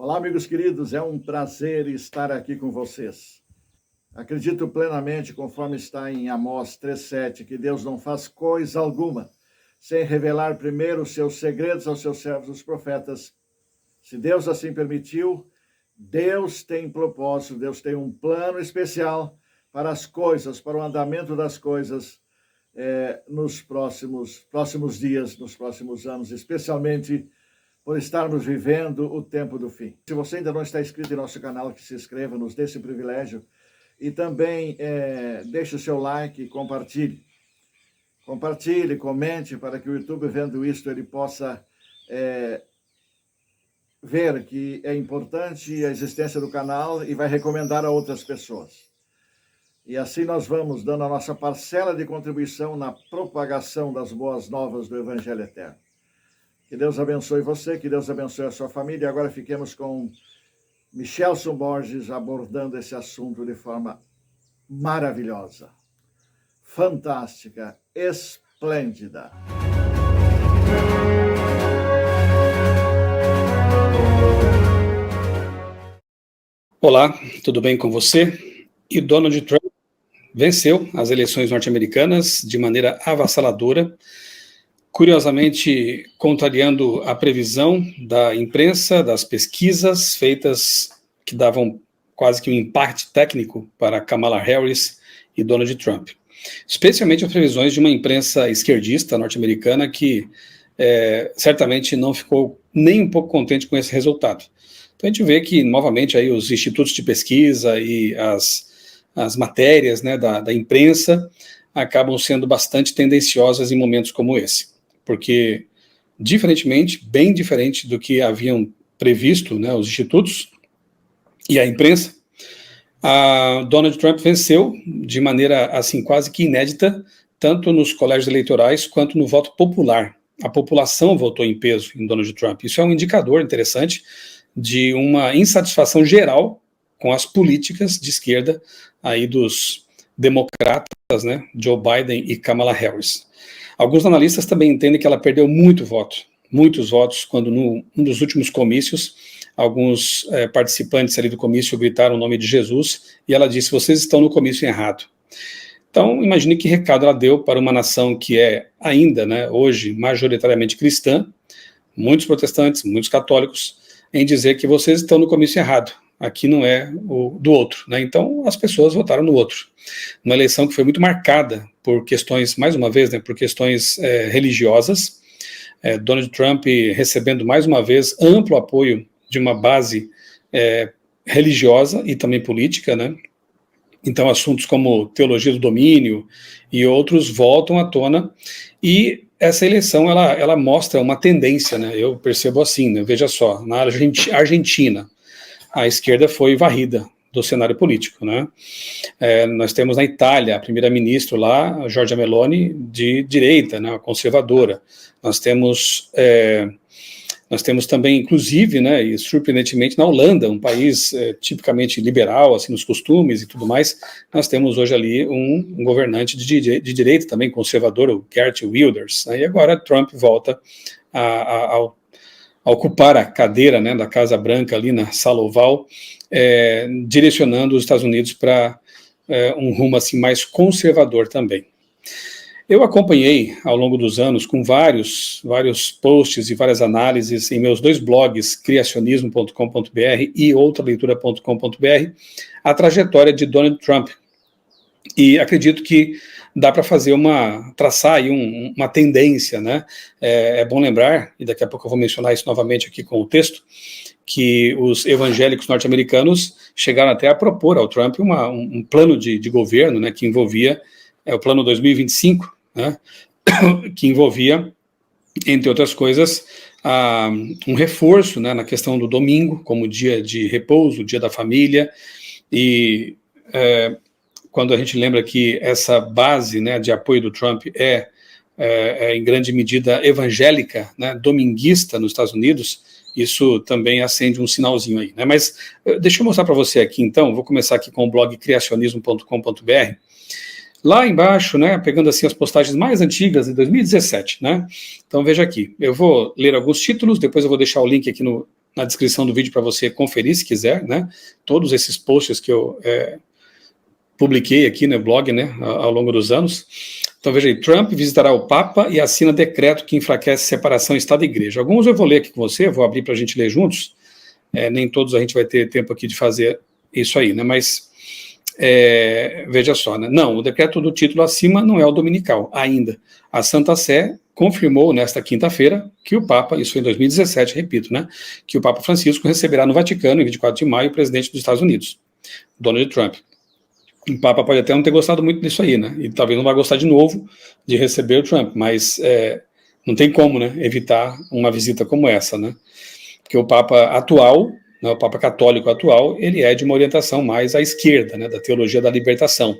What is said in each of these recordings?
Olá, amigos queridos, é um prazer estar aqui com vocês. Acredito plenamente, conforme está em Amós 3,7, que Deus não faz coisa alguma sem revelar primeiro os seus segredos aos seus servos, os profetas. Se Deus assim permitiu, Deus tem propósito, Deus tem um plano especial para as coisas, para o andamento das coisas nos próximos dias, nos próximos anos, especialmente por estarmos vivendo o tempo do fim. Se você ainda não está inscrito em nosso canal, que se inscreva, nos dê esse privilégio. E também deixe o seu like e compartilhe. Compartilhe, comente, para que o YouTube, vendo isto, ele possa ver que é importante a existência do canal e vai recomendar a outras pessoas. E assim nós vamos dando a nossa parcela de contribuição na propagação das boas novas do Evangelho Eterno. Que Deus abençoe você, que Deus abençoe a sua família. E agora fiquemos com Michelson Borges abordando esse assunto de forma maravilhosa, fantástica, esplêndida. Olá, tudo bem com você? E Donald Trump venceu as eleições norte-americanas de maneira avassaladora, curiosamente contrariando a previsão da imprensa, das pesquisas feitas que davam quase que um empate técnico para Kamala Harris e Donald Trump. Especialmente as previsões de uma imprensa esquerdista norte-americana que certamente não ficou nem um pouco contente com esse resultado. Então a gente vê que, novamente, aí os institutos de pesquisa e as matérias, né, da imprensa acabam sendo bastante tendenciosas em momentos como esse. Porque, bem diferente do que haviam previsto, né, os institutos e a imprensa, a Donald Trump venceu de maneira assim quase que inédita, tanto nos colégios eleitorais quanto no voto popular. A população votou em peso em Donald Trump. Isso é um indicador interessante de uma insatisfação geral com as políticas de esquerda aí dos democratas, né, Joe Biden e Kamala Harris. Alguns analistas também entendem que ela perdeu muitos votos, quando num dos últimos comícios, alguns participantes ali do comício gritaram o nome de Jesus, e ela disse: vocês estão no comício errado. Então, imagine que recado ela deu para uma nação que é ainda, né, hoje, majoritariamente cristã, muitos protestantes, muitos católicos, em dizer que vocês estão no comício errado, aqui não é o do outro, né? Então as pessoas votaram no outro. Uma eleição que foi muito marcada por questões, mais uma vez, né, por questões religiosas, Donald Trump recebendo mais uma vez amplo apoio de uma base religiosa e também política, né? Então assuntos como teologia do domínio e outros voltam à tona, e essa eleição ela mostra uma tendência, né? Eu percebo assim, né? Veja só, na Argentina, a esquerda foi varrida do cenário político, né? Nós temos na Itália a primeira-ministra lá, Giorgia Meloni, de direita, né, conservadora. Nós temos também, inclusive, né, e surpreendentemente, na Holanda, um país tipicamente liberal, assim, nos costumes e tudo mais, nós temos hoje ali um governante de direita também, conservador, o Geert Wilders, né, e agora Trump volta a ocupar a cadeira, né, da Casa Branca ali na Sala Oval, direcionando os Estados Unidos para um rumo assim mais conservador também. Eu acompanhei ao longo dos anos com vários posts e várias análises em meus dois blogs, criacionismo.com.br e outraleitura.com.br, a trajetória de Donald Trump. E acredito que dá para traçar aí uma tendência, né? É bom lembrar, e daqui a pouco eu vou mencionar isso novamente aqui com o texto, que os evangélicos norte-americanos chegaram até a propor ao Trump um plano de governo, né, que envolvia o plano 2025, né, que envolvia, entre outras coisas, um reforço, né, na questão do domingo, como dia de repouso, dia da família, e quando a gente lembra que essa base, né, de apoio do Trump é em grande medida evangélica, né, dominguista nos Estados Unidos, isso também acende um sinalzinho aí, né? Mas deixa eu mostrar para você aqui, então, vou começar aqui com o blog criacionismo.com.br. Lá embaixo, né, pegando assim as postagens mais antigas de 2017, né? Então veja aqui, eu vou ler alguns títulos, depois eu vou deixar o link aqui na descrição do vídeo para você conferir se quiser, né? Todos esses posts que eu publiquei aqui no blog, né, ao longo dos anos. Então veja aí, Trump visitará o Papa e assina decreto que enfraquece separação Estado e Igreja. Alguns eu vou ler aqui com você, vou abrir para a gente ler juntos. Nem todos a gente vai ter tempo aqui de fazer isso aí, né? Mas veja só, né? Não, o decreto do título acima não é o dominical ainda. A Santa Sé confirmou nesta quinta-feira que o Papa, isso foi em 2017, repito, né? Que o Papa Francisco receberá no Vaticano, em 24 de maio, o presidente dos Estados Unidos, Donald Trump. O Papa pode até não ter gostado muito disso aí, né? E talvez não vá gostar de novo de receber o Trump, mas não tem como, né, evitar uma visita como essa, né? Porque o Papa atual, né, o Papa católico atual, ele é de uma orientação mais à esquerda, né, da teologia da libertação.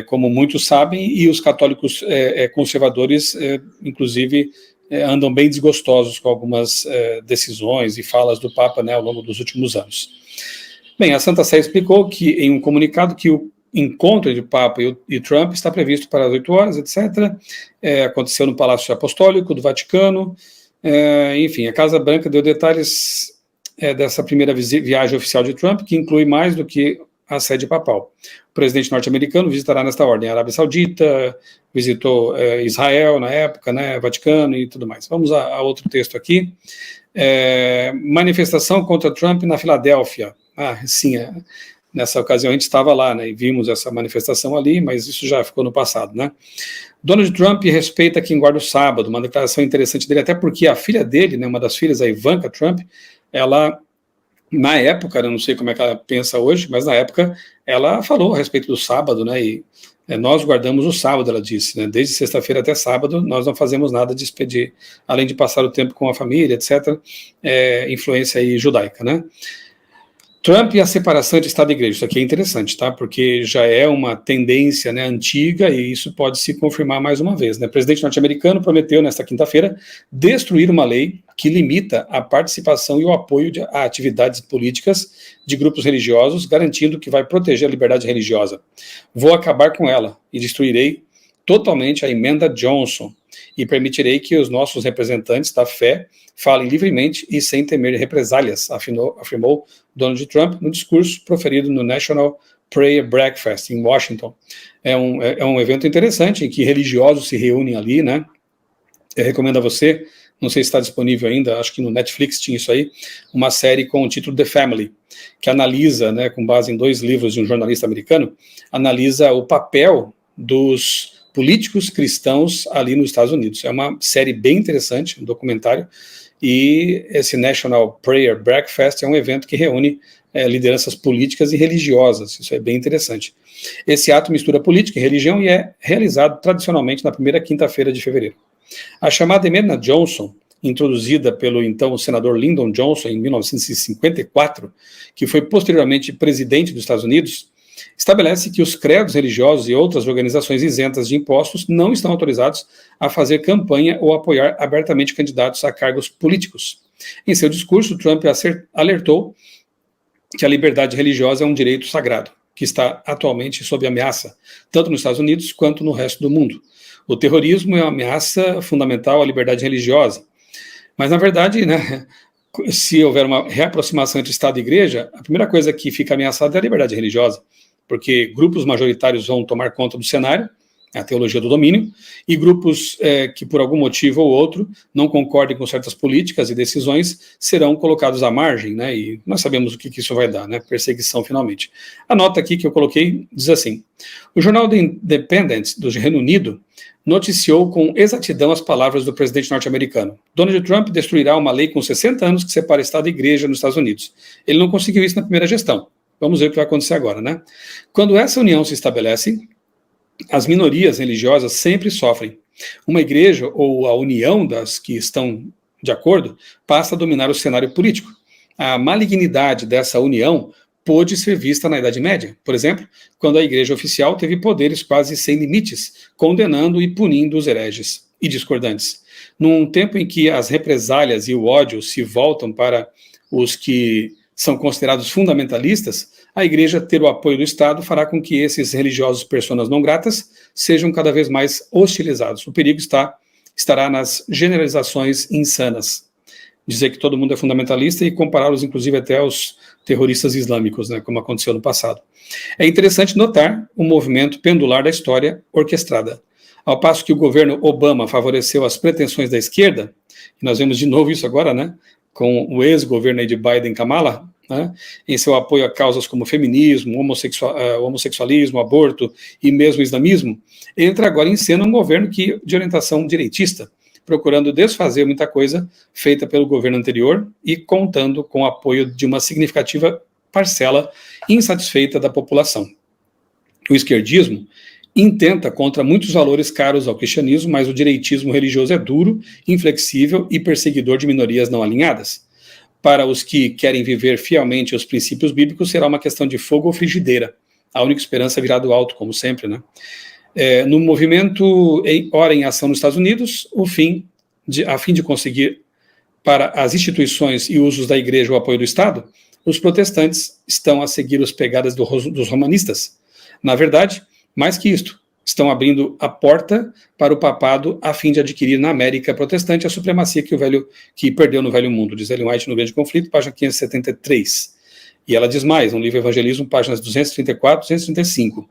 Como muitos sabem, e os católicos conservadores, inclusive, andam bem desgostosos com algumas decisões e falas do Papa, né, ao longo dos últimos anos. Bem, a Santa Sé explicou que, em um comunicado, que o encontro de Papa e Trump está previsto para as 8 horas, etc. Aconteceu no Palácio Apostólico do Vaticano. Enfim, a Casa Branca deu detalhes dessa primeira viagem oficial de Trump, que inclui mais do que a sede papal. O presidente norte-americano visitará nesta ordem a Arábia Saudita, visitou Israel na época, né, Vaticano e tudo mais. Vamos a outro texto aqui. Manifestação contra Trump na Filadélfia. Sim, nessa ocasião a gente estava lá, né, e vimos essa manifestação ali, mas isso já ficou no passado, né? Donald Trump respeita quem guarda o sábado, uma declaração interessante dele, até porque a filha dele, né, uma das filhas, a Ivanka Trump, ela, na época, eu não sei como é que ela pensa hoje, mas na época ela falou a respeito do sábado, né, e nós guardamos o sábado, ela disse, né, desde sexta-feira até sábado, nós não fazemos nada de expedir, além de passar o tempo com a família, etc., influência aí judaica, né? Trump e a separação de Estado e Igreja, isso aqui é interessante, tá? Porque já é uma tendência, né, antiga, e isso pode se confirmar mais uma vez, né? O presidente norte-americano prometeu nesta quinta-feira destruir uma lei que limita a participação e o apoio a atividades políticas de grupos religiosos, garantindo que vai proteger a liberdade religiosa. Vou acabar com ela e destruirei totalmente a emenda Johnson e permitirei que os nossos representantes da fé falem livremente e sem temer represálias, afirmou Donald Trump no discurso proferido no National Prayer Breakfast, em Washington. É um evento interessante em que religiosos se reúnem ali, né? Eu recomendo a você, não sei se está disponível ainda, acho que no Netflix tinha isso aí, uma série com o título The Family, que analisa, né, com base em 2 livros de um jornalista americano, analisa o papel dos políticos cristãos ali nos Estados Unidos. É uma série bem interessante, um documentário, e esse National Prayer Breakfast é um evento que reúne lideranças políticas e religiosas. Isso é bem interessante. Esse ato mistura política e religião e é realizado tradicionalmente na primeira quinta-feira de fevereiro. A chamada emenda Johnson, introduzida pelo então senador Lyndon Johnson em 1954, que foi posteriormente presidente dos Estados Unidos, estabelece que os credos religiosos e outras organizações isentas de impostos não estão autorizados a fazer campanha ou apoiar abertamente candidatos a cargos políticos. Em seu discurso, Trump alertou que a liberdade religiosa é um direito sagrado, que está atualmente sob ameaça, tanto nos Estados Unidos quanto no resto do mundo. O terrorismo é uma ameaça fundamental à liberdade religiosa. Mas, na verdade, né, se houver uma reaproximação entre Estado e Igreja, a primeira coisa que fica ameaçada é a liberdade religiosa, porque grupos majoritários vão tomar conta do cenário, a teologia do domínio, e grupos que, por algum motivo ou outro, não concordem com certas políticas e decisões, serão colocados à margem, né, e nós sabemos o que isso vai dar, né, perseguição finalmente. A nota aqui que eu coloquei diz assim: o jornal The Independent, do Reino Unido, noticiou com exatidão as palavras do presidente norte-americano. Donald Trump destruirá uma lei com 60 anos que separa Estado e Igreja nos Estados Unidos. Ele não conseguiu isso na primeira gestão. Vamos ver o que vai acontecer agora, né? Quando essa união se estabelece, as minorias religiosas sempre sofrem. Uma igreja ou a união das que estão de acordo passa a dominar o cenário político. A malignidade dessa união pôde ser vista na Idade Média, por exemplo, quando a igreja oficial teve poderes quase sem limites, condenando e punindo os hereges e discordantes. Num tempo em que as represálias e o ódio se voltam para os que são considerados fundamentalistas, a igreja ter o apoio do Estado fará com que esses religiosos personas não gratas sejam cada vez mais hostilizados. O perigo estará nas generalizações insanas. dizer que todo mundo é fundamentalista e compará-los, inclusive, até aos terroristas islâmicos, né, como aconteceu no passado. É interessante notar o movimento pendular da história orquestrada. Ao passo que o governo Obama favoreceu as pretensões da esquerda, e nós vemos de novo isso agora, né, com o ex-governo de Biden, Kamala, né, em seu apoio a causas como feminismo, homossexualismo, aborto e mesmo islamismo, entra agora em cena um governo de orientação direitista, procurando desfazer muita coisa feita pelo governo anterior e contando com o apoio de uma significativa parcela insatisfeita da população. O esquerdismo intenta contra muitos valores caros ao cristianismo, mas o direitismo religioso é duro, inflexível e perseguidor de minorias não alinhadas. Para os que querem viver fielmente os princípios bíblicos, será uma questão de fogo ou frigideira. A única esperança virá do alto, como sempre, né? No movimento Ora em Ação nos Estados Unidos, a fim de conseguir para as instituições e usos da igreja o apoio do Estado, os protestantes estão a seguir as pegadas dos romanistas. Na verdade, mais que isto, estão abrindo a porta para o papado a fim de adquirir na América protestante a supremacia que perdeu no Velho Mundo, diz Ellen White no Grande Conflito, página 573. E ela diz mais, no livro Evangelismo, páginas 234 e 235.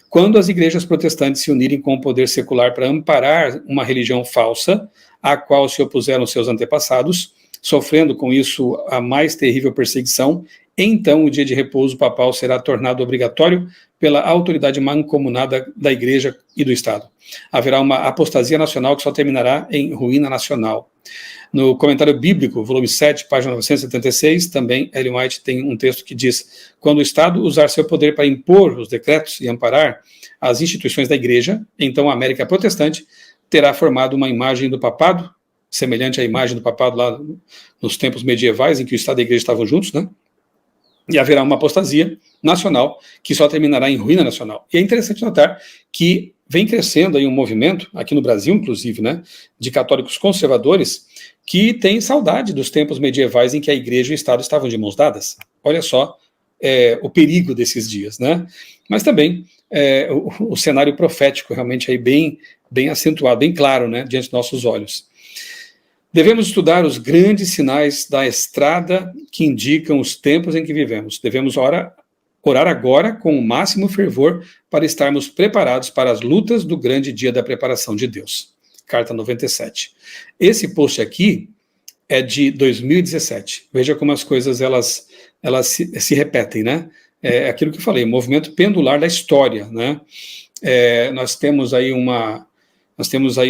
Quando as igrejas protestantes se unirem com o poder secular para amparar uma religião falsa, à qual se opuseram seus antepassados, sofrendo com isso a mais terrível perseguição, então o dia de repouso papal será tornado obrigatório pela autoridade mancomunada da Igreja e do Estado. Haverá uma apostasia nacional que só terminará em ruína nacional. No Comentário Bíblico, volume 7, página 976, também Ellen White tem um texto que diz: quando o Estado usar seu poder para impor os decretos e amparar as instituições da Igreja, então a América protestante terá formado uma imagem do papado, semelhante à imagem do papado lá nos tempos medievais, em que o Estado e a Igreja estavam juntos, né? E haverá uma apostasia nacional que só terminará em ruína nacional. E é interessante notar que vem crescendo aí um movimento, aqui no Brasil inclusive, né, de católicos conservadores, que têm saudade dos tempos medievais em que a Igreja e o Estado estavam de mãos dadas. Olha só o perigo desses dias, né? Mas também o cenário profético realmente aí bem acentuado, bem claro, né, diante dos nossos olhos. Devemos estudar os grandes sinais da estrada que indicam os tempos em que vivemos. Devemos orar agora com o máximo fervor para estarmos preparados para as lutas do grande dia da preparação de Deus. Carta 97. Esse post aqui é de 2017. Veja como as coisas elas se repetem, né? É aquilo que eu falei, movimento pendular da história, né? Nós temos aí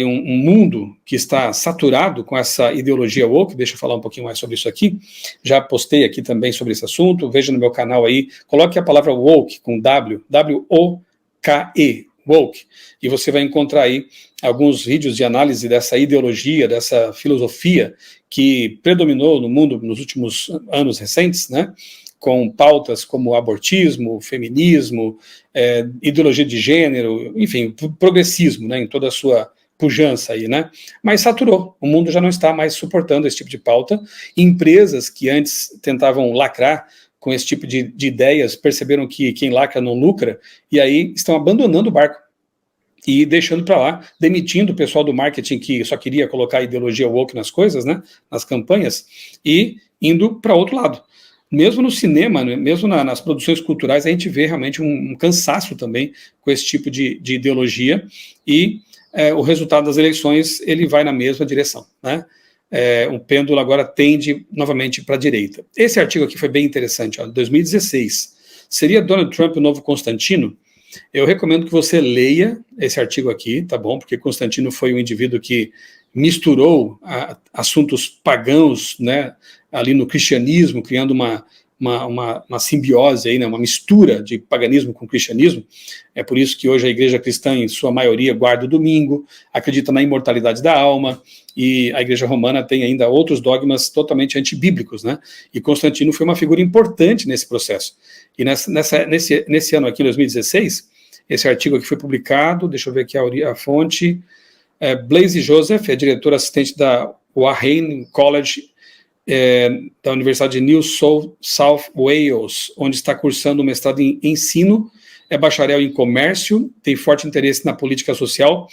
um mundo que está saturado com essa ideologia woke. Deixa eu falar um pouquinho mais sobre isso aqui. Já postei aqui também sobre esse assunto. Veja no meu canal aí, coloque a palavra woke com W-O-K-E, woke, e você vai encontrar aí alguns vídeos de análise dessa ideologia, dessa filosofia que predominou no mundo nos últimos anos recentes, né? Com pautas como abortismo, feminismo, ideologia de gênero, enfim, progressismo, né, em toda a sua pujança aí, né? Mas saturou, o mundo já não está mais suportando esse tipo de pauta. Empresas que antes tentavam lacrar com esse tipo de ideias perceberam que quem lacra não lucra, e aí estão abandonando o barco e deixando para lá, demitindo o pessoal do marketing que só queria colocar a ideologia woke nas coisas, né, nas campanhas, e indo para outro lado. Mesmo no cinema, mesmo nas produções culturais, a gente vê realmente um cansaço também com esse tipo de ideologia, e o resultado das eleições ele vai na mesma direção, né? O pêndulo agora tende novamente para a direita. Esse artigo aqui foi bem interessante, ó, 2016. Seria Donald Trump o novo Constantino? Eu recomendo que você leia esse artigo aqui, tá bom? Porque Constantino foi um indivíduo que misturou assuntos pagãos, né, ali no cristianismo, criando uma simbiose aí, né, uma mistura de paganismo com cristianismo. É por isso que hoje a igreja cristã, em sua maioria, guarda o domingo, acredita na imortalidade da alma, e a igreja romana tem ainda outros dogmas totalmente antibíblicos, né? E Constantino foi uma figura importante nesse processo. E nesse ano aqui, 2016, esse artigo aqui foi publicado, deixa eu ver aqui a fonte, Blaise Joseph, é diretor assistente da Warren College, da Universidade de New South Wales, onde está cursando o mestrado em ensino, é bacharel em comércio, tem forte interesse na política social,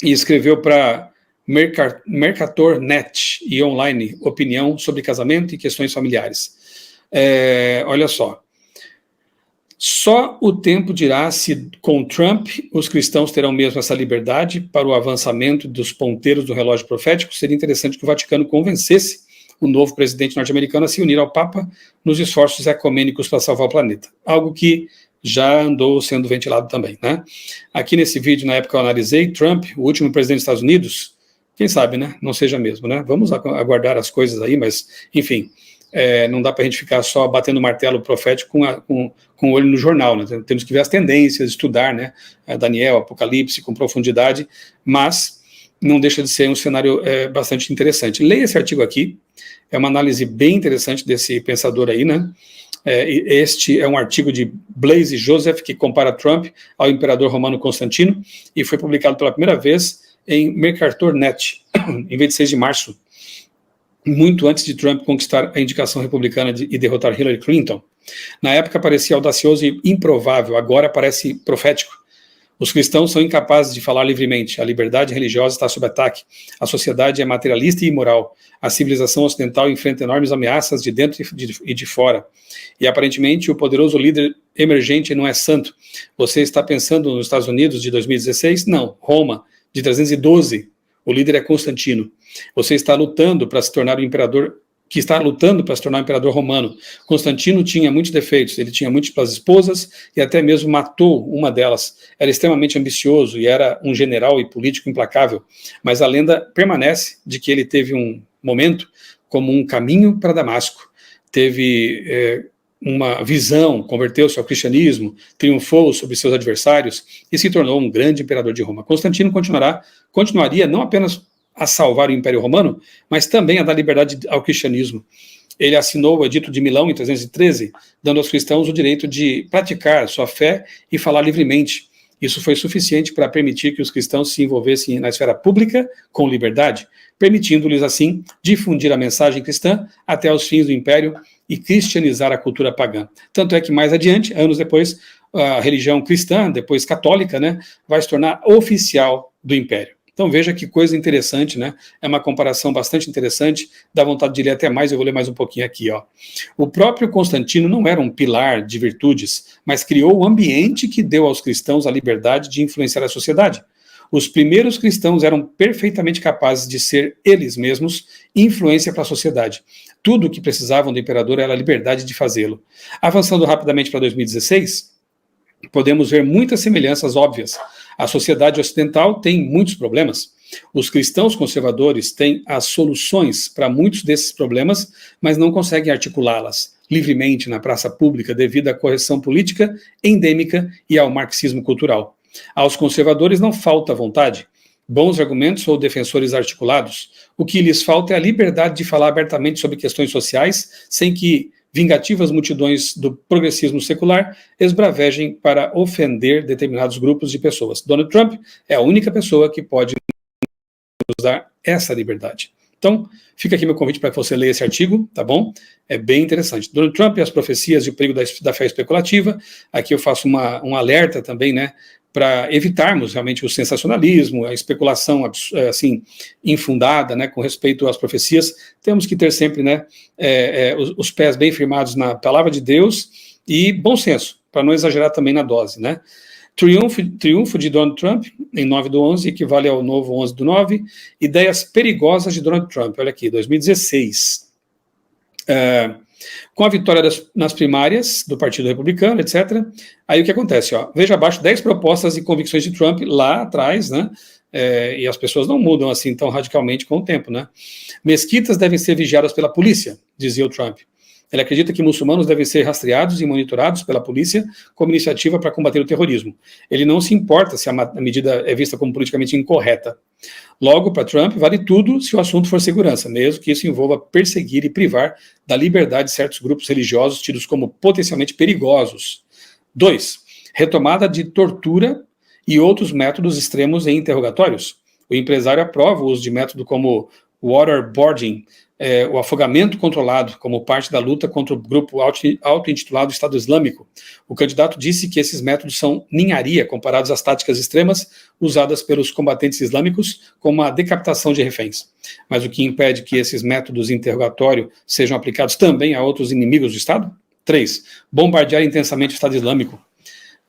e escreveu para Mercator.net e online, opinião sobre casamento e questões familiares. Olha só. Só o tempo dirá se com Trump os cristãos terão mesmo essa liberdade para o avançamento dos ponteiros do relógio profético. Seria interessante que o Vaticano convencesse o novo presidente norte-americano a se unir ao Papa nos esforços ecumênicos para salvar o planeta. Algo que já andou sendo ventilado também, né? Aqui nesse vídeo, na época eu analisei, Trump, o último presidente dos Estados Unidos, quem sabe, né? Não seja mesmo, né? Vamos aguardar as coisas aí, mas, enfim, não dá para a gente ficar só batendo martelo profético com o olho no jornal, né? Temos que ver as tendências, estudar, né? Daniel, Apocalipse, com profundidade, mas não deixa de ser um cenário bastante interessante. Leia esse artigo aqui, é uma análise bem interessante desse pensador aí, né? Este é um artigo de Blaise Joseph, que compara Trump ao imperador romano Constantino, e foi publicado pela primeira vez em Mercator.net, em 26 de março, muito antes de Trump conquistar a indicação republicana e derrotar Hillary Clinton. Na época parecia audacioso e improvável, agora parece profético. Os cristãos são incapazes de falar livremente, a liberdade religiosa está sob ataque, a sociedade é materialista e imoral, a civilização ocidental enfrenta enormes ameaças de dentro e de fora, e aparentemente o poderoso líder emergente não é santo. Você está pensando nos Estados Unidos de 2016? Não, Roma, de 312, o líder é Constantino. Você está lutando para se tornar o imperador que está lutando para se tornar um imperador romano. Constantino tinha muitos defeitos, ele tinha múltiplas esposas e até mesmo matou uma delas. Era extremamente ambicioso e era um general e político implacável, mas a lenda permanece de que ele teve um momento como um caminho para Damasco, teve uma visão, converteu-se ao cristianismo, triunfou sobre seus adversários e se tornou um grande imperador de Roma. Constantino continuaria não apenas a salvar o Império Romano, mas também a dar liberdade ao cristianismo. Ele assinou o Edito de Milão em 313, dando aos cristãos o direito de praticar sua fé e falar livremente. Isso foi suficiente para permitir que os cristãos se envolvessem na esfera pública com liberdade, permitindo-lhes, assim, difundir a mensagem cristã até os fins do Império e cristianizar a cultura pagã. Tanto é que mais adiante, anos depois, a religião cristã, depois católica, né, vai se tornar oficial do Império. Então veja que coisa interessante, né? É uma comparação bastante interessante, dá vontade de ler até mais, eu vou ler mais um pouquinho aqui, ó. O próprio Constantino não era um pilar de virtudes, mas criou o ambiente que deu aos cristãos a liberdade de influenciar a sociedade. Os primeiros cristãos eram perfeitamente capazes de ser eles mesmos influência para a sociedade. Tudo o que precisavam do imperador era a liberdade de fazê-lo. Avançando rapidamente para 2016, podemos ver muitas semelhanças óbvias. A sociedade ocidental tem muitos problemas. Os cristãos conservadores têm as soluções para muitos desses problemas, mas não conseguem articulá-las livremente na praça pública devido à correção política endêmica e ao marxismo cultural. Aos conservadores não falta vontade, bons argumentos ou defensores articulados. O que lhes falta é a liberdade de falar abertamente sobre questões sociais, sem que vingativas multidões do progressismo secular esbravejem para ofender determinados grupos de pessoas. Donald Trump é a única pessoa que pode nos dar essa liberdade. Então, fica aqui meu convite para que você leia esse artigo, tá bom? É bem interessante. Donald Trump e as profecias e o perigo da fé especulativa. Aqui eu faço um alerta também, né, para evitarmos realmente o sensacionalismo, a especulação assim infundada, né, com respeito às profecias. Temos que ter sempre, né, os pés bem firmados na palavra de Deus e bom senso, para não exagerar também na dose, né? Triunfo de Donald Trump, em 9/11, equivale ao novo 11/9. Ideias perigosas de Donald Trump, olha aqui, 2016. Com a vitória nas primárias do Partido Republicano, etc. Aí o que acontece? Ó, veja abaixo 10 propostas e convicções de Trump lá atrás, né? E as pessoas não mudam assim tão radicalmente com o tempo, né? Mesquitas devem ser vigiadas pela polícia, dizia o Trump. Ele acredita que muçulmanos devem ser rastreados e monitorados pela polícia como iniciativa para combater o terrorismo. Ele não se importa se a medida é vista como politicamente incorreta. Logo, para Trump, vale tudo se o assunto for segurança, mesmo que isso envolva perseguir e privar da liberdade certos grupos religiosos tidos como potencialmente perigosos. 2. Retomada de tortura e outros métodos extremos em interrogatórios. O empresário aprova o uso de métodos como waterboarding, o afogamento controlado como parte da luta contra o grupo auto-intitulado Estado Islâmico. O candidato disse que esses métodos são ninharia comparados às táticas extremas usadas pelos combatentes islâmicos, como a decapitação de reféns. Mas o que impede que esses métodos de interrogatório sejam aplicados também a outros inimigos do Estado? 3. Bombardear intensamente o Estado Islâmico.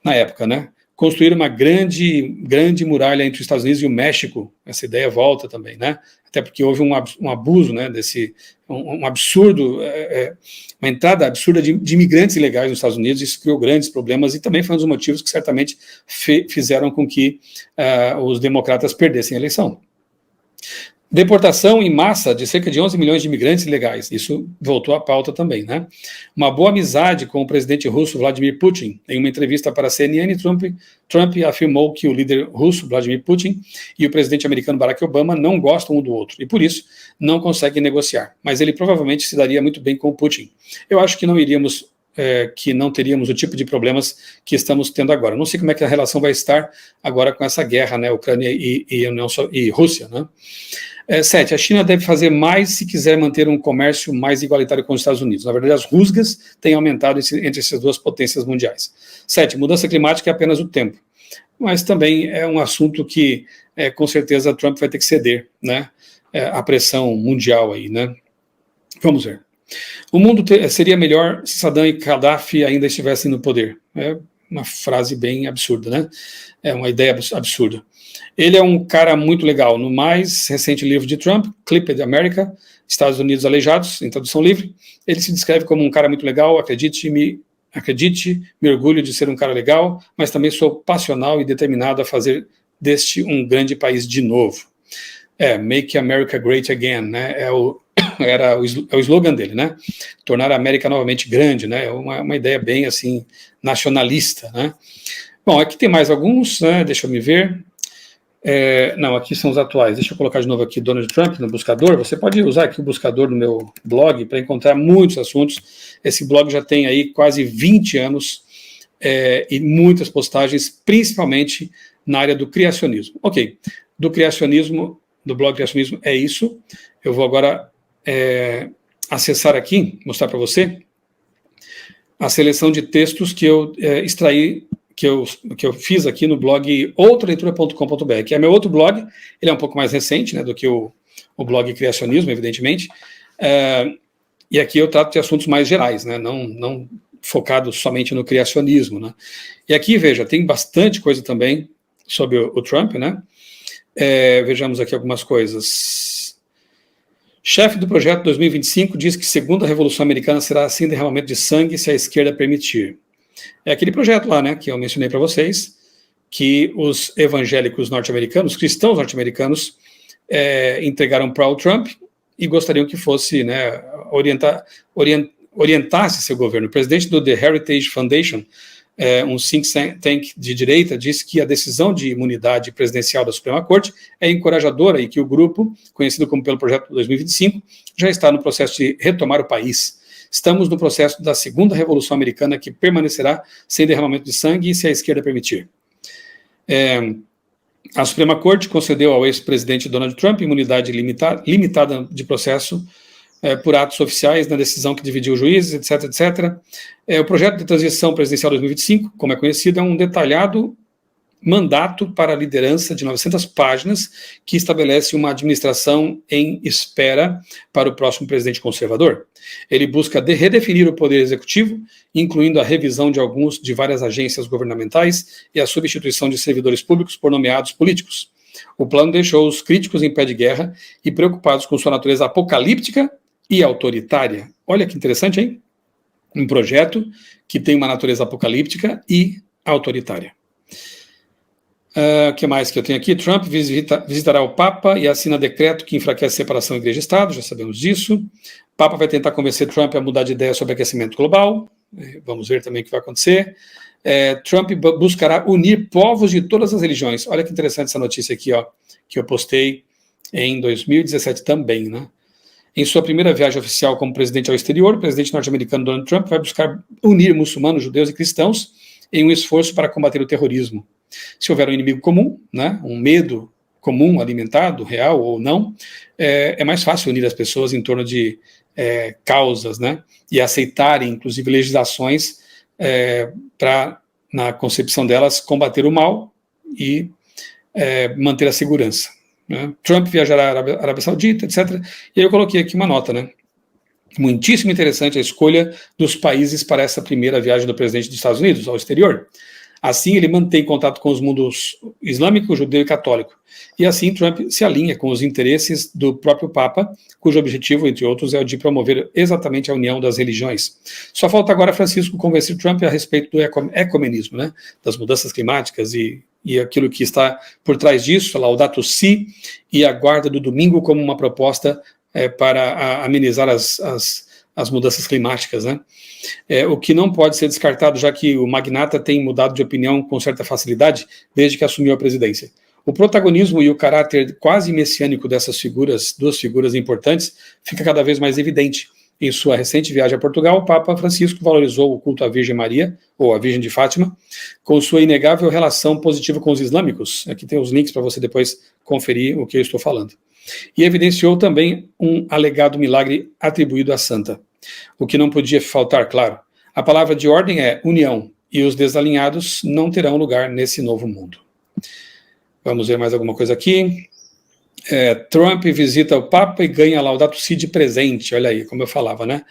Na época, né? Construir uma grande muralha entre os Estados Unidos e o México. Essa ideia volta também, né? Até porque houve um abuso, né, um absurdo, uma entrada absurda de imigrantes ilegais nos Estados Unidos. Isso criou grandes problemas e também foi um dos motivos que certamente fizeram com que os democratas perdessem a eleição. Deportação em massa de cerca de 11 milhões de imigrantes ilegais. Isso voltou à pauta também, né? Uma boa amizade com o presidente russo Vladimir Putin. Em uma entrevista para a CNN, Trump afirmou que o líder russo Vladimir Putin e o presidente americano Barack Obama não gostam um do outro e, por isso, não conseguem negociar. Mas ele provavelmente se daria muito bem com o Putin. Eu acho que não teríamos o tipo de problemas que estamos tendo agora. Não sei como é que a relação vai estar agora com essa guerra, né? Ucrânia e Rússia, né? 7. A China deve fazer mais se quiser manter um comércio mais igualitário com os Estados Unidos. Na verdade, as rusgas têm aumentado entre essas duas potências mundiais. 7. Mudança climática é apenas o tempo. Mas também é um assunto que, com certeza, Trump vai ter que ceder, né? A pressão mundial aí, né? Vamos ver. O mundo seria melhor se Saddam e Gaddafi ainda estivessem no poder. É uma frase bem absurda, né? É uma ideia absurda. Ele é um cara muito legal. No mais recente livro de Trump, Clipped America, Estados Unidos Aleijados, em tradução livre, ele se descreve como um cara muito legal, acredite, me orgulho de ser um cara legal, mas também sou passional e determinado a fazer deste um grande país de novo. Make America Great Again, né? É o slogan dele, né? Tornar a América novamente grande, né? Uma ideia bem, assim, nacionalista, né? Bom, aqui tem mais alguns, né? Deixa eu me ver. Não, aqui são os atuais. Deixa eu colocar de novo aqui Donald Trump no buscador. Você pode usar aqui o buscador no meu blog para encontrar muitos assuntos. Esse blog já tem aí quase 20 anos e muitas postagens, principalmente na área do criacionismo. Ok, do blog Criacionismo é isso. Eu vou agora acessar aqui, mostrar para você a seleção de textos que eu extraí, que eu fiz aqui no blog outraleitura.com.br, que é meu outro blog. Ele é um pouco mais recente, né, do que o blog Criacionismo, evidentemente, e aqui eu trato de assuntos mais gerais, né, não focado somente no criacionismo, né. E aqui, veja, tem bastante coisa também sobre o Trump, né. Vejamos aqui algumas coisas. Chefe do projeto 2025 diz que segunda Revolução Americana será sem derramamento de sangue se a esquerda permitir. É aquele projeto lá, né, que eu mencionei para vocês, que os evangélicos norte-americanos, cristãos norte-americanos, entregaram para o Trump e gostariam que fosse, né, orientasse seu governo. O presidente do The Heritage Foundation, um think tank de direita, disse que a decisão de imunidade presidencial da Suprema Corte é encorajadora e que o grupo, conhecido como pelo Projeto 2025, já está no processo de retomar o país. Estamos no processo da segunda Revolução Americana que permanecerá sem derramamento de sangue e se a esquerda permitir. A Suprema Corte concedeu ao ex-presidente Donald Trump imunidade limitada de processo por atos oficiais na decisão que dividiu juízes, etc., etc. O projeto de transição presidencial 2025, como é conhecido, é um detalhado mandato para a liderança de 900 páginas que estabelece uma administração em espera para o próximo presidente conservador. Ele busca redefinir o poder executivo, incluindo a revisão de várias agências governamentais e a substituição de servidores públicos por nomeados políticos. O plano deixou os críticos em pé de guerra e preocupados com sua natureza apocalíptica e autoritária. Olha que interessante, hein? Um projeto que tem uma natureza apocalíptica e autoritária. O que mais que eu tenho aqui? Trump visitará o Papa e assina decreto que enfraquece a separação igreja-estado, já sabemos disso. O Papa vai tentar convencer Trump a mudar de ideia sobre aquecimento global. Vamos ver também o que vai acontecer. Trump buscará unir povos de todas as religiões. Olha que interessante essa notícia aqui, ó, que eu postei em 2017 também, né? Em sua primeira viagem oficial como presidente ao exterior, o presidente norte-americano Donald Trump vai buscar unir muçulmanos, judeus e cristãos em um esforço para combater o terrorismo. Se houver um inimigo comum, né, um medo comum, alimentado, real ou não, é mais fácil unir as pessoas em torno de causas, né? E aceitarem, inclusive, legislações para, na concepção delas, combater o mal e manter a segurança. Né? Trump viajará à Arábia Saudita, etc. E aí eu coloquei aqui uma nota, né? Muitíssimo interessante a escolha dos países para essa primeira viagem do presidente dos Estados Unidos ao exterior. Assim, ele mantém contato com os mundos islâmico, judeu e católico. E assim, Trump se alinha com os interesses do próprio Papa, cujo objetivo, entre outros, é o de promover exatamente a união das religiões. Só falta agora Francisco convencer Trump a respeito do ecumenismo, né? Das mudanças climáticas e aquilo que está por trás disso, a Laudato Si e a guarda do domingo como uma proposta para amenizar as mudanças climáticas, né? O que não pode ser descartado, já que o magnata tem mudado de opinião com certa facilidade desde que assumiu a presidência. O protagonismo e o caráter quase messiânico dessas figuras, duas figuras importantes, fica cada vez mais evidente. Em sua recente viagem a Portugal, o Papa Francisco valorizou o culto à Virgem Maria, ou à Virgem de Fátima, com sua inegável relação positiva com os islâmicos. Aqui tem os links para você depois conferir o que eu estou falando. E evidenciou também um alegado milagre atribuído à santa. O que não podia faltar, claro. A palavra de ordem é união, e os desalinhados não terão lugar nesse novo mundo. Vamos ver mais alguma coisa aqui. Trump visita o Papa e ganha a Laudato Si de presente. Olha aí, como eu falava, né?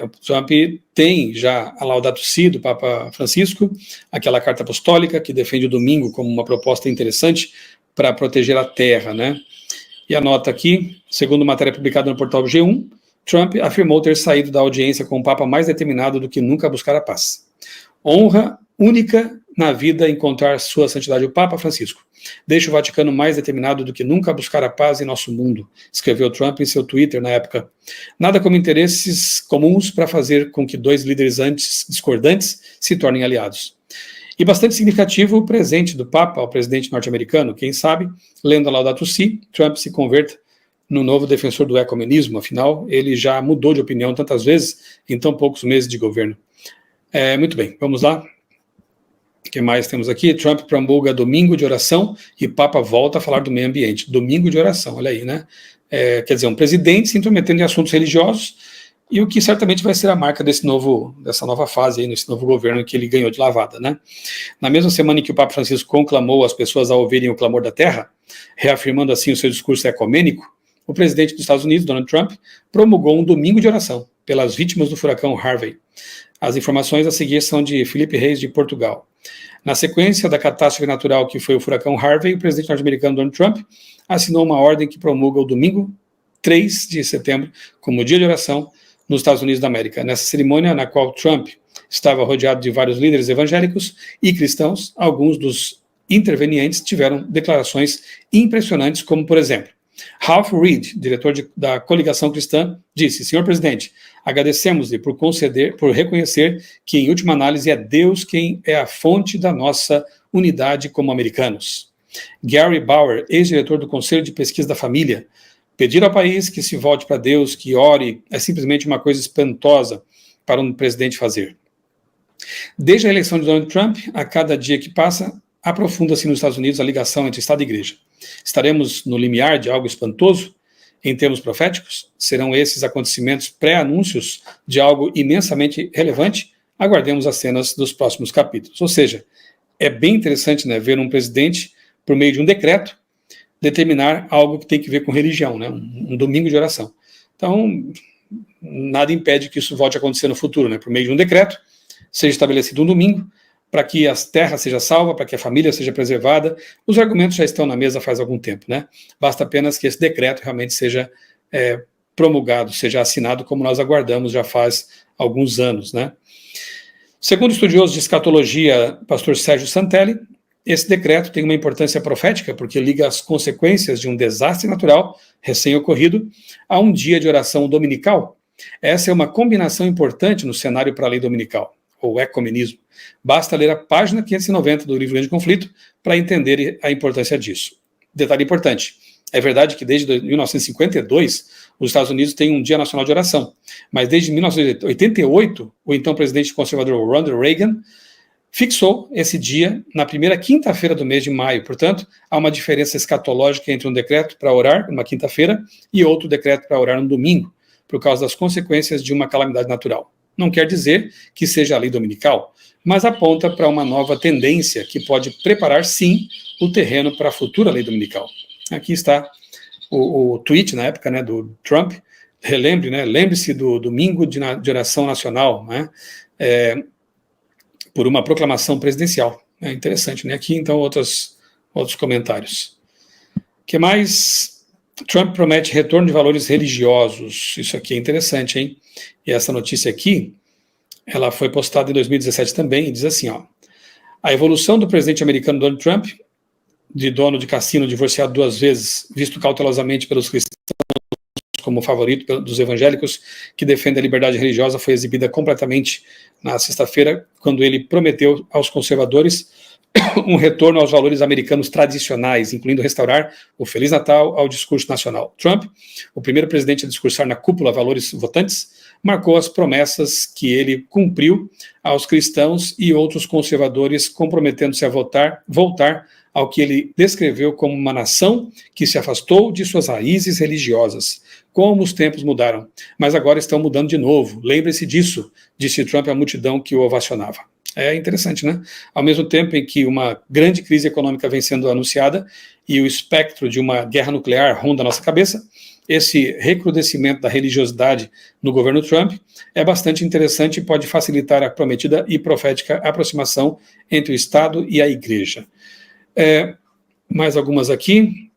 O Trump tem já a Laudato Si do Papa Francisco, aquela carta apostólica que defende o domingo como uma proposta interessante para proteger a terra, né? E anota aqui, segundo matéria publicada no portal G1, Trump afirmou ter saído da audiência com o Papa mais determinado do que nunca a buscar a paz. Honra única na vida encontrar sua santidade o Papa Francisco. Deixa o Vaticano mais determinado do que nunca a buscar a paz em nosso mundo, escreveu Trump em seu Twitter na época. Nada como interesses comuns para fazer com que dois líderes antes discordantes se tornem aliados. E bastante significativo o presente do Papa ao presidente norte-americano. Quem sabe, lendo a Laudato Si, Trump se converta no novo defensor do ecumenismo. Afinal, ele já mudou de opinião tantas vezes em tão poucos meses de governo. Muito bem, vamos lá. O que mais temos aqui? Trump promulga domingo de oração e Papa volta a falar do meio ambiente. Domingo de oração, olha aí, né? Quer dizer, um presidente se intrometendo em assuntos religiosos, e o que certamente vai ser a marca dessa nova fase, aí, nesse novo governo que ele ganhou de lavada, né? Na mesma semana em que o Papa Francisco conclamou as pessoas a ouvirem o clamor da terra, reafirmando assim o seu discurso ecumênico, o presidente dos Estados Unidos, Donald Trump, promulgou um domingo de oração pelas vítimas do furacão Harvey. As informações a seguir são de Felipe Reis, de Portugal. Na sequência da catástrofe natural que foi o furacão Harvey, o presidente norte-americano Donald Trump assinou uma ordem que promulga o domingo 3 de setembro como dia de oração nos Estados Unidos da América. Nessa cerimônia, na qual Trump estava rodeado de vários líderes evangélicos e cristãos, alguns dos intervenientes tiveram declarações impressionantes, como, por exemplo, Ralph Reed, diretor da coligação cristã, disse: Senhor presidente, agradecemos-lhe por reconhecer que, em última análise, é Deus quem é a fonte da nossa unidade como americanos. Gary Bauer, ex-diretor do Conselho de Pesquisa da Família, pedir ao país que se volte para Deus, que ore, é simplesmente uma coisa espantosa para um presidente fazer. Desde a eleição de Donald Trump, a cada dia que passa, aprofunda-se nos Estados Unidos a ligação entre Estado e Igreja. Estaremos no limiar de algo espantoso? Em termos proféticos, serão esses acontecimentos pré-anúncios de algo imensamente relevante? Aguardemos as cenas dos próximos capítulos. Ou seja, é bem interessante, né, ver um presidente, por meio de um decreto, determinar algo que tem que ver com religião, né, um domingo de oração. Então, nada impede que isso volte a acontecer no futuro, né, por meio de um decreto, seja estabelecido um domingo, para que a terra seja salva, para que a família seja preservada. Os argumentos já estão na mesa faz algum tempo, né? Basta apenas que esse decreto realmente seja promulgado, seja assinado, como nós aguardamos já faz alguns anos, né? Segundo o estudioso de escatologia, pastor Sérgio Santelli, esse decreto tem uma importância profética, porque liga as consequências de um desastre natural recém-ocorrido a um dia de oração dominical. Essa é uma combinação importante no cenário para a lei dominical, ou ecumenismo. Basta ler a página 590 do livro Grande Conflito para entender a importância disso. Detalhe importante, é verdade que desde 1952 os Estados Unidos têm um Dia Nacional de Oração, mas desde 1988 o então presidente conservador Ronald Reagan fixou esse dia na primeira quinta-feira do mês de maio. Portanto, há uma diferença escatológica entre um decreto para orar numa quinta-feira e outro decreto para orar no domingo, por causa das consequências de uma calamidade natural. Não quer dizer que seja a lei dominical, mas aponta para uma nova tendência que pode preparar, sim, o terreno para a futura lei dominical. Aqui está o tweet, na época, né, do Trump. Lembre-se do domingo de oração nacional, né, por uma proclamação presidencial. É interessante, né? Aqui, então, outros comentários. O que mais? Trump promete retorno de valores religiosos. Isso aqui é interessante, hein? E essa notícia aqui, ela foi postada em 2017 também, e diz assim, ó: a evolução do presidente americano Donald Trump, de dono de cassino divorciado 2 vezes, visto cautelosamente pelos cristãos como favorito dos evangélicos que defendem a liberdade religiosa, foi exibida completamente na sexta-feira, quando ele prometeu aos conservadores um retorno aos valores americanos tradicionais, incluindo restaurar o Feliz Natal ao discurso nacional. Trump, o primeiro presidente a discursar na cúpula valores votantes, marcou as promessas que ele cumpriu aos cristãos e outros conservadores, comprometendo-se a voltar ao que ele descreveu como uma nação que se afastou de suas raízes religiosas. Como os tempos mudaram, mas agora estão mudando de novo. Lembre-se disso, disse Trump à multidão que o ovacionava. É interessante, né? Ao mesmo tempo em que uma grande crise econômica vem sendo anunciada e o espectro de uma guerra nuclear ronda a nossa cabeça, esse recrudescimento da religiosidade no governo Trump é bastante interessante e pode facilitar a prometida e profética aproximação entre o Estado e a Igreja. Mais algumas aqui.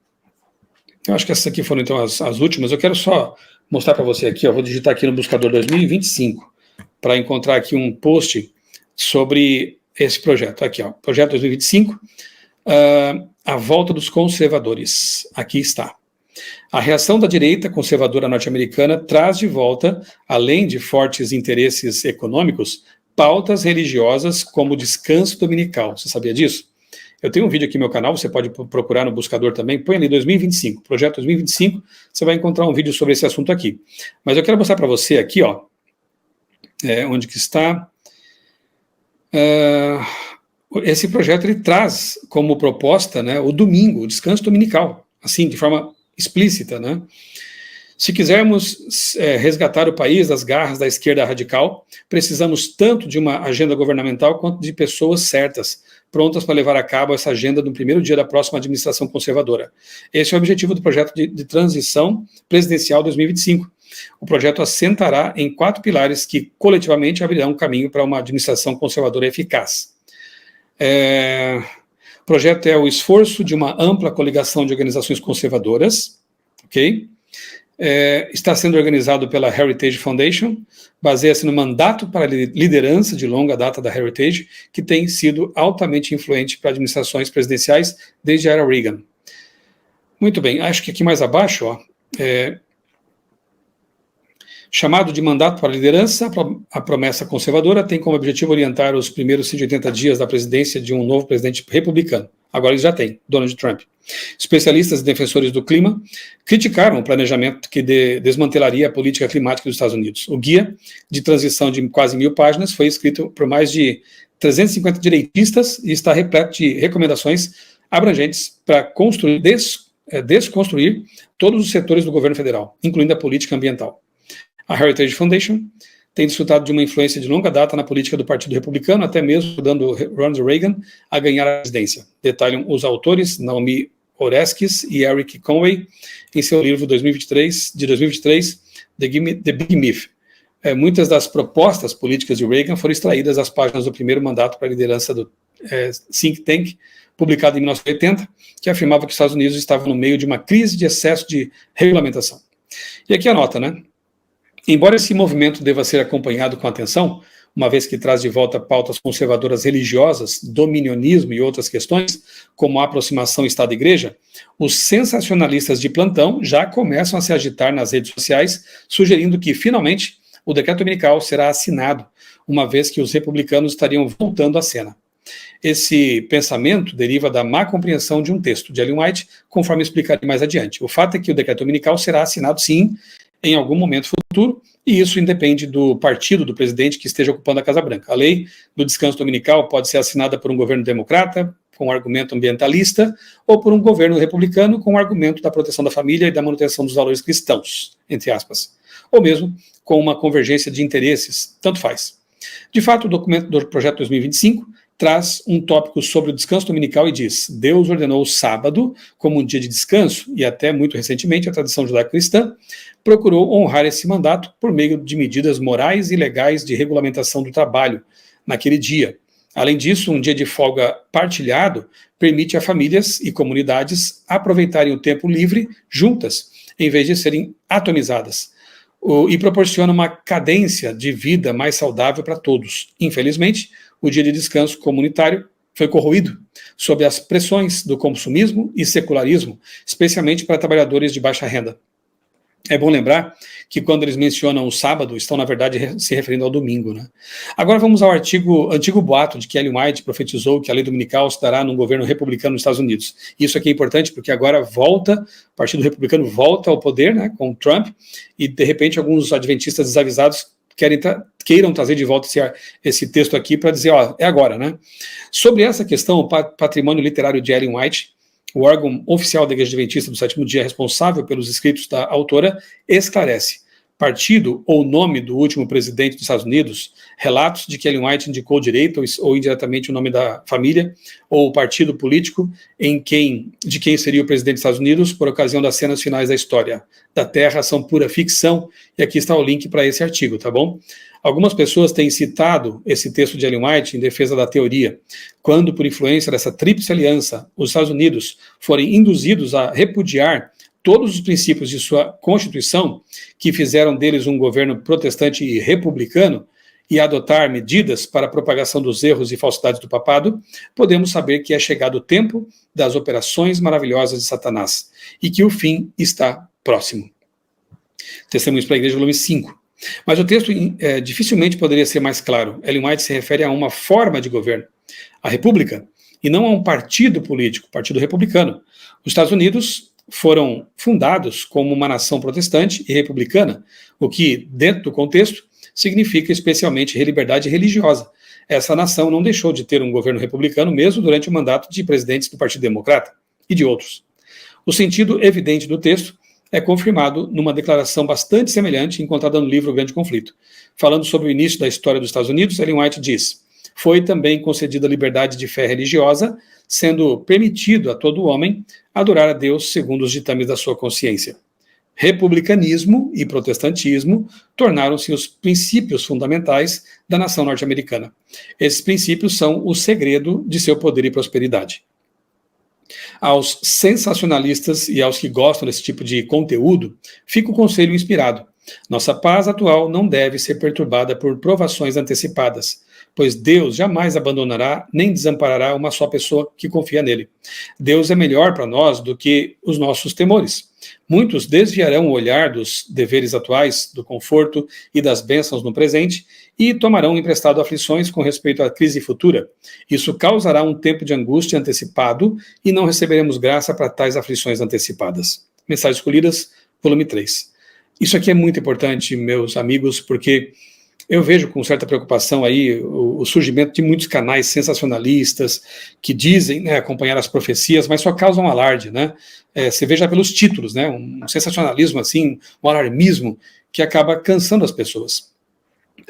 Eu acho que essas aqui foram, então, as últimas. Eu quero só mostrar para você aqui, ó, vou digitar aqui no buscador 2025, para encontrar aqui um post sobre esse projeto. Aqui, ó, projeto 2025, a volta dos conservadores. Aqui está. A reação da direita conservadora norte-americana traz de volta, além de fortes interesses econômicos, pautas religiosas como o descanso dominical. Você sabia disso? Eu tenho um vídeo aqui no meu canal, você pode procurar no buscador também, põe ali 2025, projeto 2025, você vai encontrar um vídeo sobre esse assunto aqui. Mas eu quero mostrar para você aqui, ó, onde que está. Esse projeto, ele traz como proposta, né, o domingo, o descanso dominical, assim, de forma explícita, né? Se quisermos resgatar o país das garras da esquerda radical, precisamos tanto de uma agenda governamental quanto de pessoas certas, prontas para levar a cabo essa agenda no primeiro dia da próxima administração conservadora. Esse é o objetivo do projeto de transição presidencial 2025. O projeto assentará em 4 pilares que coletivamente abrirão caminho para uma administração conservadora eficaz. O projeto é o esforço de uma ampla coligação de organizações conservadoras, ok? Está sendo organizado pela Heritage Foundation, baseia-se no mandato para liderança de longa data da Heritage, que tem sido altamente influente para administrações presidenciais desde a era Reagan. Muito bem, acho que aqui mais abaixo, ó, chamado de mandato para liderança, a promessa conservadora tem como objetivo orientar os primeiros 180 dias da presidência de um novo presidente republicano. Agora eles já têm, Donald Trump. Especialistas e defensores do clima criticaram o planejamento que desmantelaria a política climática dos Estados Unidos. O guia de transição de quase 1000 páginas foi escrito por mais de 350 direitistas e está repleto de recomendações abrangentes para desconstruir todos os setores do governo federal, incluindo a política ambiental. A Heritage Foundation tem desfrutado de uma influência de longa data na política do Partido Republicano, até mesmo ajudando Ronald Reagan a ganhar a presidência. Detalham os autores Naomi Oreskes e Eric Conway em seu livro de 2023, The Big Myth. Muitas das propostas políticas de Reagan foram extraídas das páginas do primeiro mandato para a liderança do think tank, publicado em 1980, que afirmava que os Estados Unidos estavam no meio de uma crise de excesso de regulamentação. E aqui a nota, né? Embora esse movimento deva ser acompanhado com atenção, uma vez que traz de volta pautas conservadoras religiosas, dominionismo e outras questões, como a aproximação Estado-Igreja, os sensacionalistas de plantão já começam a se agitar nas redes sociais, sugerindo que, finalmente, o decreto dominical será assinado, uma vez que os republicanos estariam voltando à cena. Esse pensamento deriva da má compreensão de um texto de Ellen White, conforme explicarei mais adiante. O fato é que o decreto dominical será assinado, sim, em algum momento futuro, e isso independe do partido do presidente que esteja ocupando a Casa Branca. A lei do descanso dominical pode ser assinada por um governo democrata, com um argumento ambientalista, ou por um governo republicano com um argumento da proteção da família e da manutenção dos valores cristãos, entre aspas, ou mesmo com uma convergência de interesses, tanto faz. De fato, o documento do Projeto 2025 traz um tópico sobre o descanso dominical e diz: Deus ordenou o sábado como um dia de descanso, e até muito recentemente a tradição judaico-cristã procurou honrar esse mandato por meio de medidas morais e legais de regulamentação do trabalho naquele dia. Além disso, um dia de folga partilhado permite a famílias e comunidades aproveitarem o tempo livre juntas, em vez de serem atomizadas, e proporciona uma cadência de vida mais saudável para todos. Infelizmente, o dia de descanso comunitário foi corroído sob as pressões do consumismo e secularismo, especialmente para trabalhadores de baixa renda. É bom lembrar que quando eles mencionam o sábado, estão, na verdade, se referindo ao domingo, né? Agora vamos ao antigo boato de que Ellen White profetizou que a lei dominical se dará num governo republicano nos Estados Unidos. Isso aqui é importante porque agora o Partido Republicano volta ao poder, né, com Trump, e de repente alguns adventistas desavisados queiram trazer de volta esse texto aqui para dizer, ó, é agora, né? Sobre essa questão, o patrimônio literário de Ellen White, o órgão oficial da Igreja Adventista do Sétimo Dia responsável pelos escritos da autora, esclarece: partido ou nome do último presidente dos Estados Unidos, relatos de que Ellen White indicou direito ou indiretamente o nome da família ou o partido político de quem seria o presidente dos Estados Unidos por ocasião das cenas finais da história da Terra são pura ficção, e aqui está o link para esse artigo, tá bom? Algumas pessoas têm citado esse texto de Ellen White em defesa da teoria. Quando, por influência dessa tríplice aliança, os Estados Unidos forem induzidos a repudiar todos os princípios de sua Constituição, que fizeram deles um governo protestante e republicano, e adotar medidas para a propagação dos erros e falsidades do papado, podemos saber que é chegado o tempo das operações maravilhosas de Satanás, e que o fim está próximo. Testemunhos para a Igreja, volume 5. Mas o texto dificilmente poderia ser mais claro. Ellen White se refere a uma forma de governo, a república, e não a um partido político, partido republicano. Os Estados Unidos foram fundados como uma nação protestante e republicana, o que, dentro do contexto, significa especialmente liberdade religiosa. Essa nação não deixou de ter um governo republicano mesmo durante o mandato de presidentes do Partido Democrata e de outros. O sentido evidente do texto é confirmado numa declaração bastante semelhante encontrada no livro O Grande Conflito. Falando sobre o início da história dos Estados Unidos, Ellen White diz: foi também concedida liberdade de fé religiosa, sendo permitido a todo homem adorar a Deus segundo os ditames da sua consciência. Republicanismo e protestantismo tornaram-se os princípios fundamentais da nação norte-americana. Esses princípios são o segredo de seu poder e prosperidade. Aos sensacionalistas e aos que gostam desse tipo de conteúdo, fica o conselho inspirado. Nossa paz atual não deve ser perturbada por provações antecipadas, pois Deus jamais abandonará nem desamparará uma só pessoa que confia nele. Deus é melhor para nós do que os nossos temores. Muitos desviarão o olhar dos deveres atuais, do conforto e das bênçãos no presente e tomarão emprestado aflições com respeito à crise futura. Isso causará um tempo de angústia antecipado e não receberemos graça para tais aflições antecipadas. Mensagens Escolhidas, volume 3. Isso aqui é muito importante, meus amigos, porque eu vejo com certa preocupação aí o surgimento de muitos canais sensacionalistas que dizem, né, acompanhar as profecias, mas só causam alarde, né? Você vê já pelos títulos, né? Um sensacionalismo assim, um alarmismo que acaba cansando as pessoas.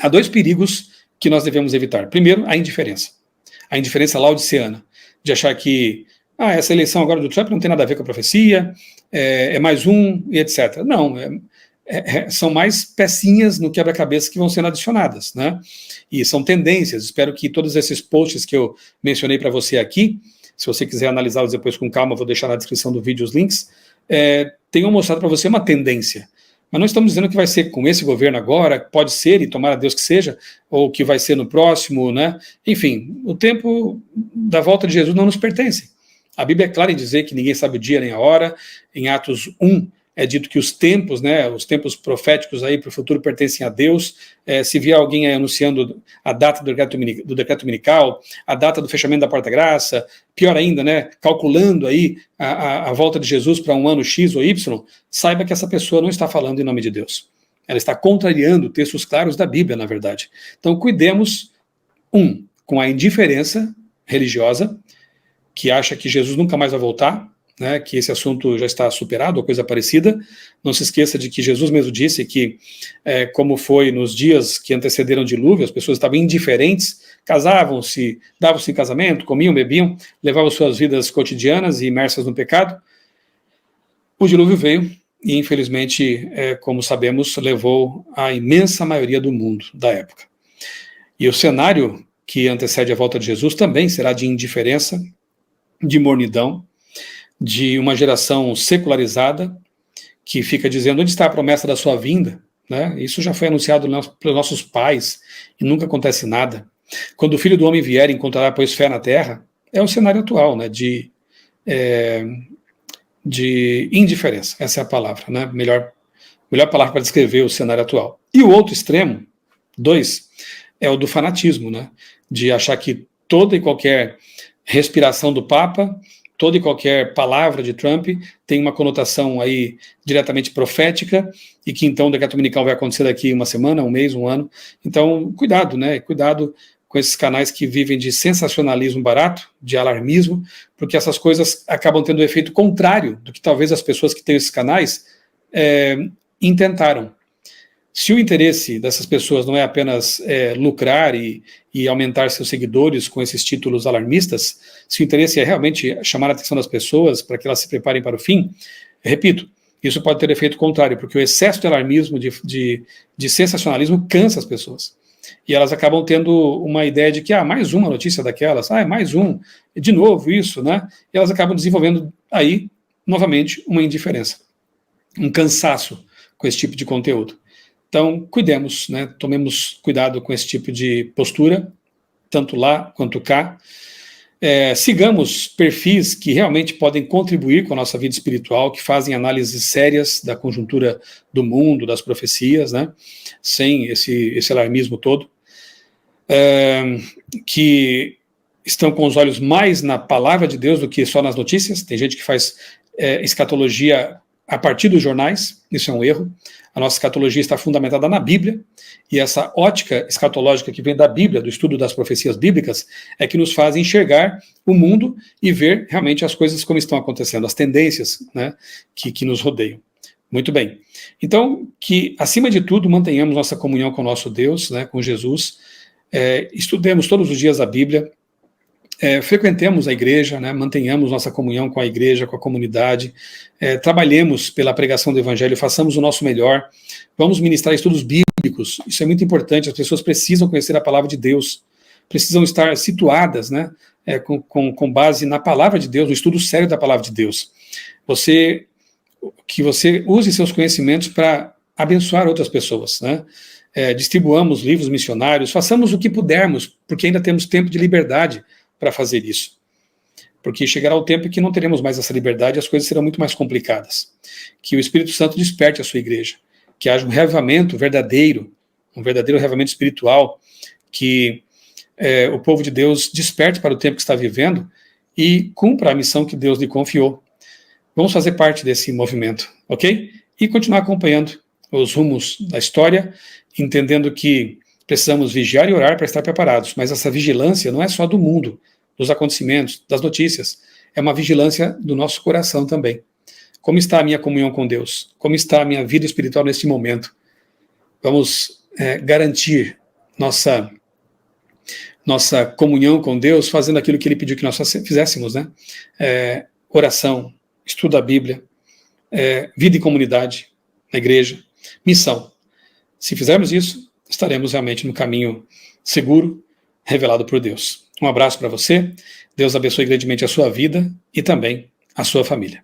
Há dois perigos que nós devemos evitar. Primeiro, a indiferença laodiceana, de achar que essa eleição agora do Trump não tem nada a ver com a profecia, é mais um e etc. Não, são mais pecinhas no quebra-cabeça que vão sendo adicionadas, né? E são tendências. Espero que todos esses posts que eu mencionei para você aqui, se você quiser analisá-los depois com calma, vou deixar na descrição do vídeo os links, tenham mostrado para você uma tendência. Mas não estamos dizendo que vai ser com esse governo agora, pode ser, e tomara a Deus que seja, ou que vai ser no próximo, né? Enfim, o tempo da volta de Jesus não nos pertence. A Bíblia é clara em dizer que ninguém sabe o dia nem a hora. Em Atos 1, é dito que os tempos, né, os tempos proféticos aí para o futuro pertencem a Deus. Se vier alguém aí anunciando a data do decreto dominical, a data do fechamento da porta-graça, pior ainda, né, calculando aí a volta de Jesus para um ano X ou Y, saiba que essa pessoa não está falando em nome de Deus. ela está contrariando textos claros da Bíblia, na verdade. Então, cuidemos, com a indiferença religiosa, que acha que Jesus nunca mais vai voltar, né, que esse assunto já está superado, ou coisa parecida. Não se esqueça de que Jesus mesmo disse que, como foi nos dias que antecederam o dilúvio, as pessoas estavam indiferentes, casavam-se, davam-se em casamento, comiam, bebiam, levavam suas vidas cotidianas e imersas no pecado. O dilúvio veio e, infelizmente, como sabemos, levou a imensa maioria do mundo da época. E o cenário que antecede a volta de Jesus também será de indiferença, de mornidão, de uma geração secularizada, que fica dizendo onde está a promessa da sua vinda, né? Isso já foi anunciado pelos nossos pais e nunca acontece nada. Quando o Filho do Homem vier, encontrará, pois, fé na terra. É o cenário atual, né? De indiferença, essa é a palavra, né? Melhor palavra para descrever o cenário atual. E o outro extremo, 2, é o do fanatismo, né? De achar que toda e qualquer respiração do Papa, toda e qualquer palavra de Trump tem uma conotação aí diretamente profética, e que então o decreto dominical vai acontecer daqui uma semana, um mês, um ano. Então, cuidado, né? Cuidado com esses canais que vivem de sensacionalismo barato, de alarmismo, porque essas coisas acabam tendo um efeito contrário do que talvez as pessoas que têm esses canais intentaram. Se o interesse dessas pessoas não é apenas lucrar e aumentar seus seguidores com esses títulos alarmistas, se o interesse é realmente chamar a atenção das pessoas para que elas se preparem para o fim, repito, isso pode ter efeito contrário, porque o excesso de alarmismo, de sensacionalismo, cansa as pessoas. E elas acabam tendo uma ideia de que, mais uma notícia daquelas, mais um, de novo isso, né? E elas acabam desenvolvendo aí, novamente, uma indiferença, um cansaço com esse tipo de conteúdo. Então, cuidemos, né? Tomemos cuidado com esse tipo de postura, tanto lá quanto cá. Sigamos perfis que realmente podem contribuir com a nossa vida espiritual, que fazem análises sérias da conjuntura do mundo, das profecias, né? Sem esse alarmismo todo, que estão com os olhos mais na palavra de Deus do que só nas notícias. Tem gente que faz escatologia a partir dos jornais, isso é um erro. A nossa escatologia está fundamentada na Bíblia, e essa ótica escatológica que vem da Bíblia, do estudo das profecias bíblicas, é que nos faz enxergar o mundo e ver realmente as coisas como estão acontecendo, as tendências, né, que nos rodeiam. Muito bem. Então, que, acima de tudo, mantenhamos nossa comunhão com o nosso Deus, né, com Jesus, estudemos todos os dias a Bíblia, frequentemos a igreja, né, mantenhamos nossa comunhão com a igreja, com a comunidade, trabalhemos pela pregação do Evangelho, façamos o nosso melhor, vamos ministrar estudos bíblicos, isso é muito importante, as pessoas precisam conhecer a palavra de Deus, precisam estar situadas, né, com base na palavra de Deus, no estudo sério da palavra de Deus. Que você use seus conhecimentos para abençoar outras pessoas, né? Distribuamos livros missionários, façamos o que pudermos, porque ainda temos tempo de liberdade para fazer isso. Porque chegará o tempo em que não teremos mais essa liberdade e as coisas serão muito mais complicadas. Que o Espírito Santo desperte a sua igreja, que haja um reavivamento verdadeiro, um verdadeiro reavivamento espiritual, que o povo de Deus desperte para o tempo que está vivendo e cumpra a missão que Deus lhe confiou. Vamos fazer parte desse movimento, ok? E continuar acompanhando os rumos da história, entendendo que precisamos vigiar e orar para estar preparados, mas essa vigilância não é só do mundo, dos acontecimentos, das notícias, é uma vigilância do nosso coração também. Como está a minha comunhão com Deus? Como está a minha vida espiritual neste momento? Vamos garantir nossa comunhão com Deus fazendo aquilo que Ele pediu que nós fizéssemos, né? Oração, estudo da Bíblia, vida em comunidade, na igreja, missão. Se fizermos isso, estaremos realmente no caminho seguro, revelado por Deus. Um abraço para você, Deus abençoe grandemente a sua vida e também a sua família.